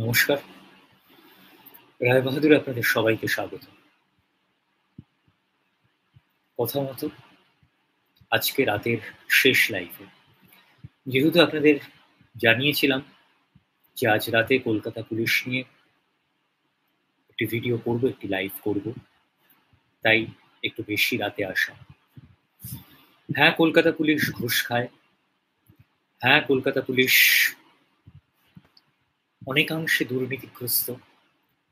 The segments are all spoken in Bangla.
নমস্কার। রায়বাহাদুর আপনাদের সবাইকে স্বাগত। কথা মতো আজকে রাতের শেষ লাইভে। যেহেতু আপনাদের জানিয়েছিলাম যে আজ রাতে কলকাতা পুলিশ নিয়ে একটি ভিডিও করব, একটি লাইভ করব, তাই একটু বেশি রাতে আসা। হ্যাঁ, কলকাতা পুলিশ ঘুষ খায়। হ্যাঁ, কলকাতা পুলিশ অনেকাংশে দুর্নীতিগ্রস্ত।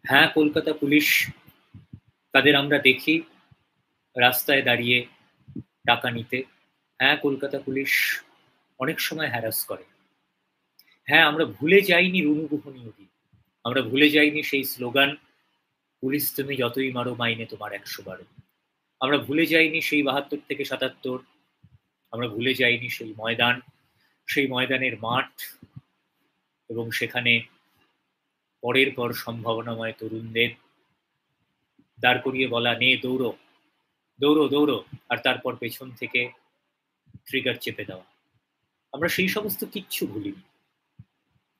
হ্যাঁ, কলকাতা পুলিশ তাদের আমরা দেখি রাস্তায় দাঁড়িয়ে টাকা নিতে। হ্যাঁ, কলকাতা পুলিশ অনেক সময় হ্যারাস করে। হ্যাঁ, আমরা ভুলে যাইনি রুনুগুহনীয় দিন। আমরা ভুলে যাইনি সেই স্লোগান, পুলিশ তুমি যতই মারো মাইনে তোমার ১০০ বারো। আমরা ভুলে যাইনি সেই ৭২ থেকে ৭৭। আমরা ভুলে যাইনি সেই ময়দান, সেই ময়দানের মাঠ এবং সেখানে পরের পর সম্ভাবনাময় তরুণদের দাঁড় করিয়ে বলা, নে দৌড়ো, দৌড়ো, দৌড়ো, আর তারপর পেছন থেকে ট্রিগার চেপে দেওয়া। আমরা সেই সমস্ত কিচ্ছু ভুলিনি।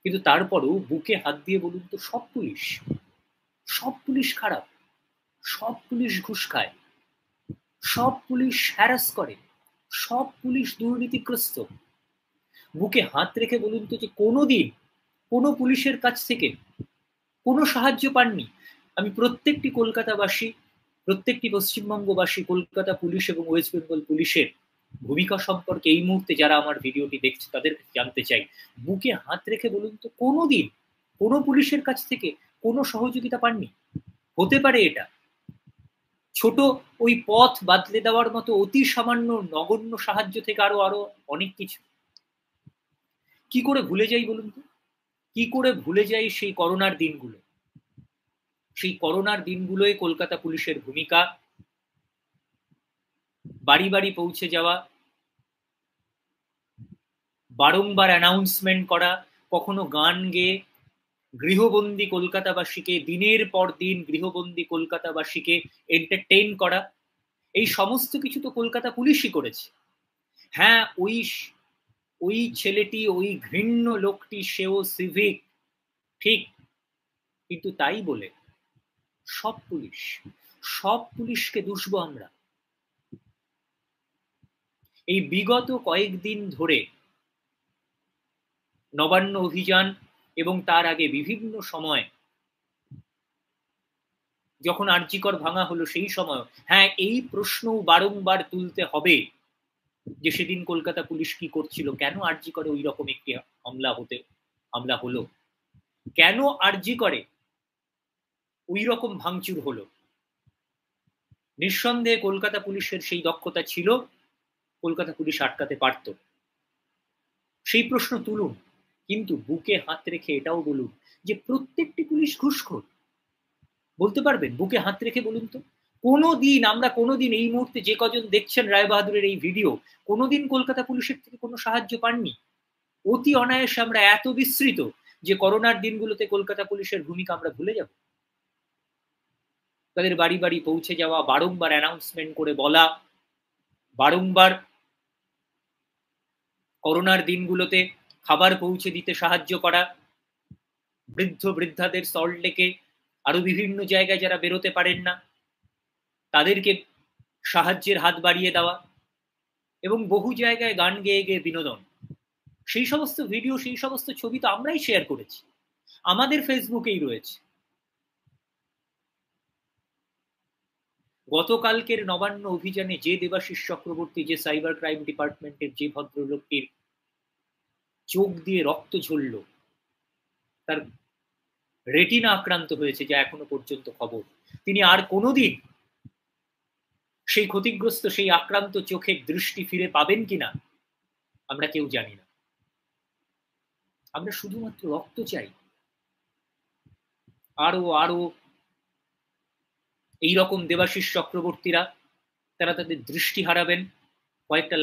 কিন্তু তারপরও বুকে হাত দিয়ে বলুন তো, সব পুলিশ খারাপ, সব পুলিশ ঘুষ খায়, সব পুলিশ হ্যারাস করে, সব পুলিশ দুর্নীতিগ্রস্ত। বুকে হাত রেখে বলুন তো যে কোনোদিন কোনো পুলিশের কাছ থেকে কোনো সাহায্য পাননি। আমি প্রত্যেকটি কলকাতাবাসী, প্রত্যেকটি পশ্চিমবঙ্গবাসী কলকাতা পুলিশ এবং ওয়েস্ট বেঙ্গল পুলিশের ভূমিকা সম্পর্কে এই মুহূর্তে যারা আমার ভিডিওটি দেখছে তাদের জানতে চাই, বুকে হাত রেখে বলুন তো কোনোদিন কোনো পুলিশের কাছ থেকে কোনো সহযোগিতা পাননি? হতে পারে এটা ছোট ওই পথ বাদলে দেওয়ার মতো অতি সামান্য নগণ্য সাহায্য থেকে আরো আরো অনেক কিছু। কি করে ভুলে যাই বলুন তো? কি করে ভুলে যাই সেই করোনার দিনগুলো? সেই করোনার দিনগুলোয় কলকাতা পুলিশের ভূমিকা, বাড়ি বাড়ি পৌঁছে যাওয়া, বারংবার অ্যানাউন্সমেন্ট করা, কখনো গান গেয়ে গৃহবন্দী কলকাতাবাসীকে, দিনের পর দিন গৃহবন্দী কলকাতাবাসীকে এন্টারটেইন করা, এই সমস্ত কিছু তো কলকাতা পুলিশই করেছে। হ্যাঁ, ওই ছেলেটি, ওই ঘৃণ্য লোকটি, সেও সিভিক, ঠিক, কিন্তু তাই বলে সব পুলিশ, সব পুলিশকে দুষবো আমরা? এই বিগত কয়েকদিন ধরে নবান্ন অভিযান এবং তার আগে বিভিন্ন সময় যখন আরজিকর ভাঙা হলো সেই সময়, হ্যাঁ, এই প্রশ্নও বারংবার তুলতে হবে যে সেদিন কলকাতা পুলিশ কি করছিল, কেন আরজিকরে ওই রকম একটি হামলা হলো, কেন আরজিকরে ওই রকম ভাঙচুর হলো। নিঃসন্দেহে কলকাতা পুলিশের সেই দক্ষতা ছিল, কলকাতা পুলিশ আটকাতে পারত। সেই প্রশ্ন তুলুন, কিন্তু বুকে হাত রেখে এটাও বলুন যে প্রত্যেকটি পুলিশ ঘুষখোর। বলতে পারবেন? বুকে হাত রেখে বলুন তো, কোনোদিন আমরা কোনোদিন এই মুহূর্তে যে কজন দেখছেন রায়বাহাদুরের এই ভিডিও, কোনোদিন কলকাতা পুলিশের থেকে কোনো সাহায্য পাননি? অতি অনায়াসে আমরা এত বিস্মৃত যে করোনার দিনগুলোতে কলকাতা পুলিশের ভূমিকা আমরা ভুলে যাব? তাদের বাড়ি বাড়ি পৌঁছে যাওয়া, বারংবার অ্যানাউন্সমেন্ট করে বলা, বারংবার করোনার দিনগুলোতে খাবার পৌঁছে দিতে সাহায্য করা, বৃদ্ধ বৃদ্ধাদের সল্টলেকে আরো বিভিন্ন জায়গায় যারা বেরোতে পারেন না তাদেরকে সাহায্যের হাত বাড়িয়ে দেওয়া, এবং বহু জায়গায় গান গেয়ে গেয়ে বিনোদন। সেই সমস্ত ভিডিও, সেই সমস্ত ছবি তো আমরাই শেয়ার করেছি, আমাদের ফেসবুকেই রয়েছে। গতকালকের নবান্ন অভিযানে যে দেবাশিস চক্রবর্তী, যে সাইবার ক্রাইম ডিপার্টমেন্টের যে ভদ্রলোকটির চোখ দিয়ে রক্ত ঝরল, তার রেটিনা আক্রান্ত হয়েছে যা এখনো পর্যন্ত খবর, তিনি আর কোনোদিন সেই ক্ষতিগ্রস্ত, সেই আক্রান্ত চোখের দৃষ্টি ফিরে পাবেন কিনা আমরা কেউ জানি না। আমরা শুধুমাত্র রক্ত চাই। আরো আরো এইরকম দেবাশিস চক্রবর্তীরা, তারা তাদের দৃষ্টি হারাবেন। কয়েকটা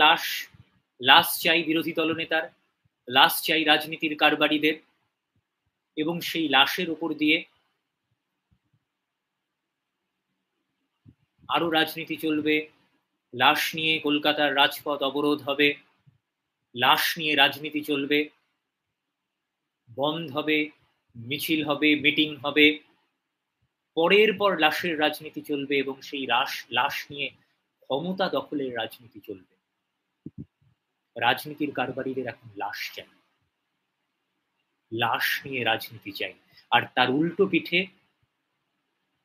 লাশ চাই বিরোধী দলনেতার, লাশ চাই রাজনীতির কারবারিদের, এবং সেই লাশের উপর দিয়ে আরো রাজনীতি চলবে। লাশ নিয়ে কলকাতার রাজপথ অবরোধ হবে, লাশ নিয়ে রাজনীতি চলবে, বন্ধ হবে, মিছিল হবে, মিটিং হবে, পরের পর লাশের রাজনীতি চলবে এবং সেই লাশ নিয়ে ক্ষমতা দখলের রাজনীতি চলবে। রাজনীতির কারবারিদের এখন লাশ চাই, লাশ নিয়ে রাজনীতি চাই। আর তার উল্টো পিঠে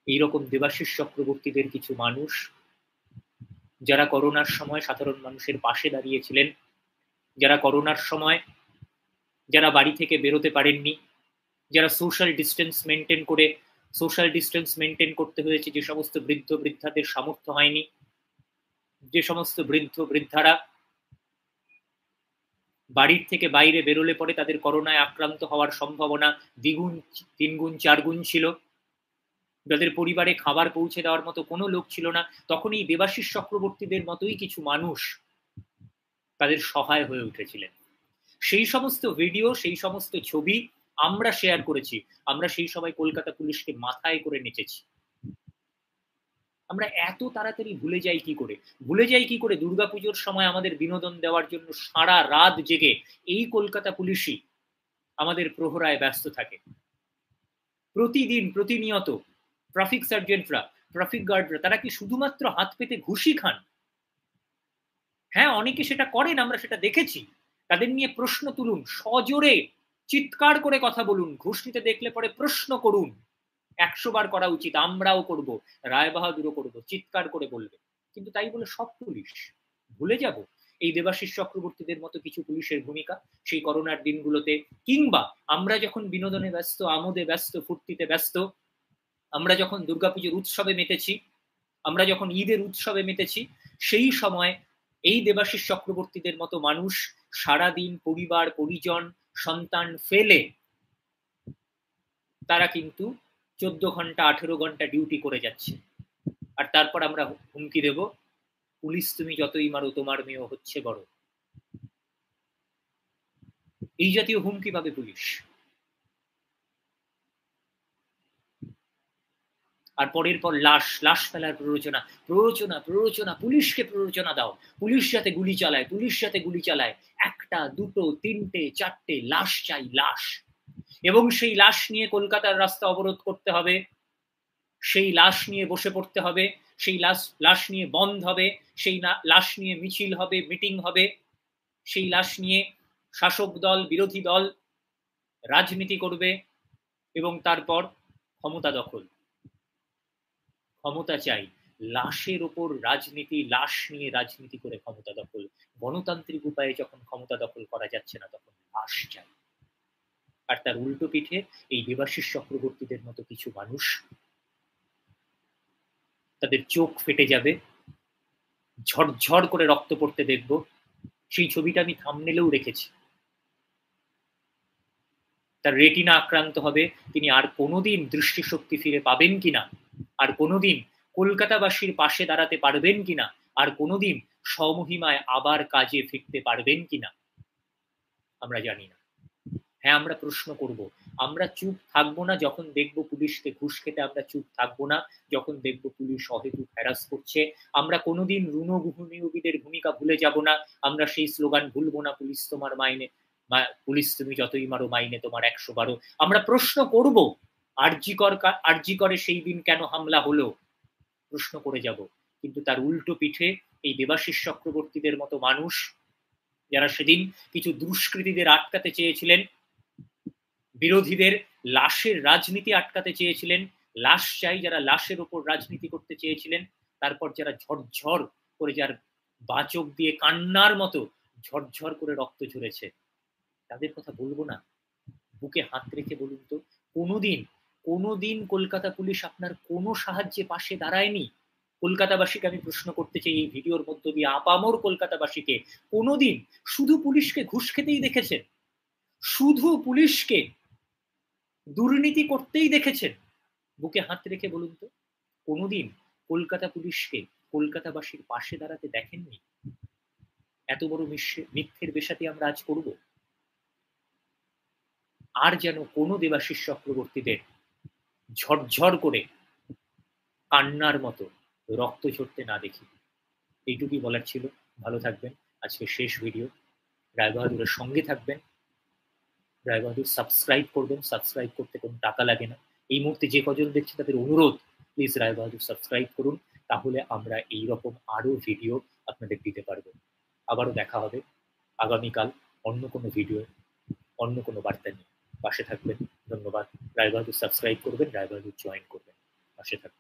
এইরকম দেবাশিস চক্রবর্তীদের কিছু মানুষ, যারা করোনার সময় সাধারণ মানুষের পাশে দাঁড়িয়েছিলেন, যারা করোনার সময় যারা বাড়ি থেকে বেরোতে পারেননি, যারা সোশ্যাল ডিস্টেন্স মেনটেন করতে হয়েছে, যে সমস্ত বৃদ্ধ বৃদ্ধাদের সামর্থ্য হয়নি, যে সমস্ত বৃদ্ধ বৃদ্ধারা বাড়ির থেকে বাইরে বেরোলে পরে তাদের করোনায় আক্রান্ত হওয়ার সম্ভাবনা দ্বিগুণ, তিনগুণ, চারগুণ ছিল, যাদের পরিবারে খাবার পৌঁছে দেওয়ার মতো কোনো লোক ছিল না, তখন এই দেবাশিস চক্রবর্তীদের মতোই কিছু মানুষ তাদের সহায় হয়ে উঠেছিলেন। সেই সমস্ত ভিডিও, সেই সমস্ত ছবি আমরা শেয়ার করেছি। আমরা সেই সময় কলকাতা পুলিশকে মাথায় করে নেচেছি। আমরা এত তাড়াতাড়ি ভুলে যাই কি করে দুর্গাপুজোর সময় আমাদের বিনোদন দেওয়ার জন্য সারা রাত জেগে এই কলকাতা পুলিশই আমাদের প্রহরায় ব্যস্ত থাকে। প্রতিদিন, প্রতিনিয়ত ট্রাফিক সার্জেন্টরা, ট্রাফিক গার্ডরা, তারা কি শুধুমাত্র হাত পেতে ঘুষি খান? হ্যাঁ, অনেকে সেটা করেন, আমরা সেটা দেখেছি। তাদের নিয়ে প্রশ্ন তুলুন, সজোরে চিৎকার করে কথা বলুন, ঘুষ নিতে দেখলে পরে প্রশ্ন করুন। 100 বার করা উচিত, আমরাও করব, রায় বাহাদুরও করব, চিৎকার করে বলবে। কিন্তু তাই বলে সব পুলিশ ভুলে যাব এই দেবাশিস চক্রবর্তীদের মতো কিছু পুলিশের ভূমিকা সেই করোনার দিনগুলোতে? কিংবা আমরা যখন বিনোদনে ব্যস্ত, আমোদে ব্যস্ত, ফুর্তিতে ব্যস্ত, আমরা যখন দুর্গাপুজোর উৎসবে মেতেছি, আমরা যখন ঈদের উৎসবে মেতেছি, সেই সময় এই দেবাশিস চক্রবর্তীদের মতো মানুষ সারাদিন পরিবার, পরিজন, সন্তান ফেলে তারা কিন্তু 14 ঘন্টা, 18 ঘন্টা ডিউটি করে যাচ্ছে। আর তারপর আমরা হুমকি দেব, পুলিশ তুমি যতই মারো তোমার মেয়েও হচ্ছে বড়। এই জাতীয় হুমকি পাবে পুলিশ। আর পরের পর লাশ ফেলার প্ররোচনা, পুলিশকে প্ররোচনা দাও, পুলিশ যাতে গুলি চালায়, একটা, দুটো, তিনটে, চারটে লাশ চাই, লাশ। এবং সেই লাশ নিয়ে কলকাতার রাস্তা অবরোধ করতে হবে, সেই লাশ নিয়ে বসে পড়তে হবে, সেই লাশ নিয়ে বন্ধ হবে, সেই লাশ নিয়ে মিছিল হবে, মিটিং হবে, সেই লাশ নিয়ে শাসক দল, বিরোধী দল রাজনীতি করবে। এবং তারপর ক্ষমতা দখল, ক্ষমতা চাই, লাশের ওপর রাজনীতি, লাশ নিয়ে রাজনীতি করে ক্ষমতা দখল। গণতান্ত্রিক উপায়ে যখন ক্ষমতা দখল করা যাচ্ছে না, তখন লাশ চাই। আর তার উল্টো পিঠে এই দেবাশিস চক্রবর্তীদের মতো কিছু মানুষ, তাদের চোখ ফেটে যাবে, ঝরঝর করে রক্ত পড়তে দেখব। সেই ছবিটা আমি থাম্বনেলেও রেখেছি। তার রেটিনা আক্রান্ত হবে, তিনি আর কোনোদিন দৃষ্টিশক্তি ফিরে পাবেন কিনা, আর কোনোদিন কলকাতাবাসীর পাশে দাঁড়াতে পারবেন কিনা, আর কোনোদিন স্বমহিমায় আবার কাজে ফিরতে পারবেন কিনা আমরা জানি না। হ্যাঁ, আমরা প্রশ্ন করব, আমরা চুপ থাকবো না যখন দেখব পুলিশকে ঘুষ খেতে, আমরা চুপ থাকবো না যখন দেখব পুলিশ অহেতুক হ্যারাস করছে। আমরা কোনোদিন রুণভূমিদের ভূমিকা ভুলে যাব না, আমরা সেই স্লোগান ভুলবো না, পুলিশ তোমার মাইনে, পুলিশ তুমি যতই মারো মাইনে তোমার 100 বারো। আমরা প্রশ্ন করব, আরজি করে সেই দিন কেন হামলা হলো, প্রশ্ন করে যাব। কিন্তু তার উল্টো পিঠে এই দেবাশিস চক্রবর্তীদের মতো মানুষ, যারা সেদিন কিছু দুষ্কৃতীদের আটকাতে চেয়েছিলেন, বিরোধীদের লাশের রাজনীতি আটকাতে চেয়েছিলেন, লাশ চাই, যারা লাশের উপর রাজনীতি করতে চেয়েছিলেন, তারপর যারা ঝরঝর করে, যার বাচক দিয়ে কান্নার মতো ঝরঝর করে রক্ত ঝরেছে, তাদের কথা বলবো না? বুকে হাত রেখে বলুন তো, কোনোদিন কলকাতা পুলিশ আপনার কোনো সাহায্যে পাশে দাঁড়ায়নি? কলকাতাবাসীকে আমি প্রশ্ন করতে চাই এই ভিডিওর মধ্য দিয়ে, আপামর কলকাতাবাসীকে, কোনোদিন শুধু পুলিশকে ঘুষ খেতেই দেখেছেন? শুধু পুলিশকে দুর্নীতি করতেই দেখেছেন? বুকে হাত রেখে বলুন তো, কোনোদিন কলকাতা পুলিশকে কলকাতাবাসীর পাশে দাঁড়াতে দেখেননি? এত বড় মিথ্যের বেশাতি আমরা আজ করব? আর যেন কোনো দেবাশিস চক্রবর্তীদের ঝরঝর করে কান্নার মতো রক্ত ঝরতে না দেখি। এইটুকুই বলার ছিল। ভালো থাকবেন। আজকে শেষ ভিডিও, রায় বাহাদুরের সঙ্গে থাকবেন, রায়বাহাদুর সাবস্ক্রাইব করবেন, সাবস্ক্রাইব করতে কোনো টাকা লাগে না। এই মুহূর্তে যে কজন দেখছি তাদের অনুরোধ, প্লিজ রায়বাহাদুর সাবস্ক্রাইব করুন, তাহলে আমরা এইরকম আরো ভিডিও আপনাদের দিতে পারবো। আবারও দেখা হবে আগামীকাল অন্য কোনো ভিডিও, অন্য কোনো বার্তা নিয়ে। পাশে থাকবেন, ধন্যবাদ। রায়বাহাদুর সাবস্ক্রাইব করবেন, রায়বাহাদুর জয়েন করবেন, পাশে থাকবেন।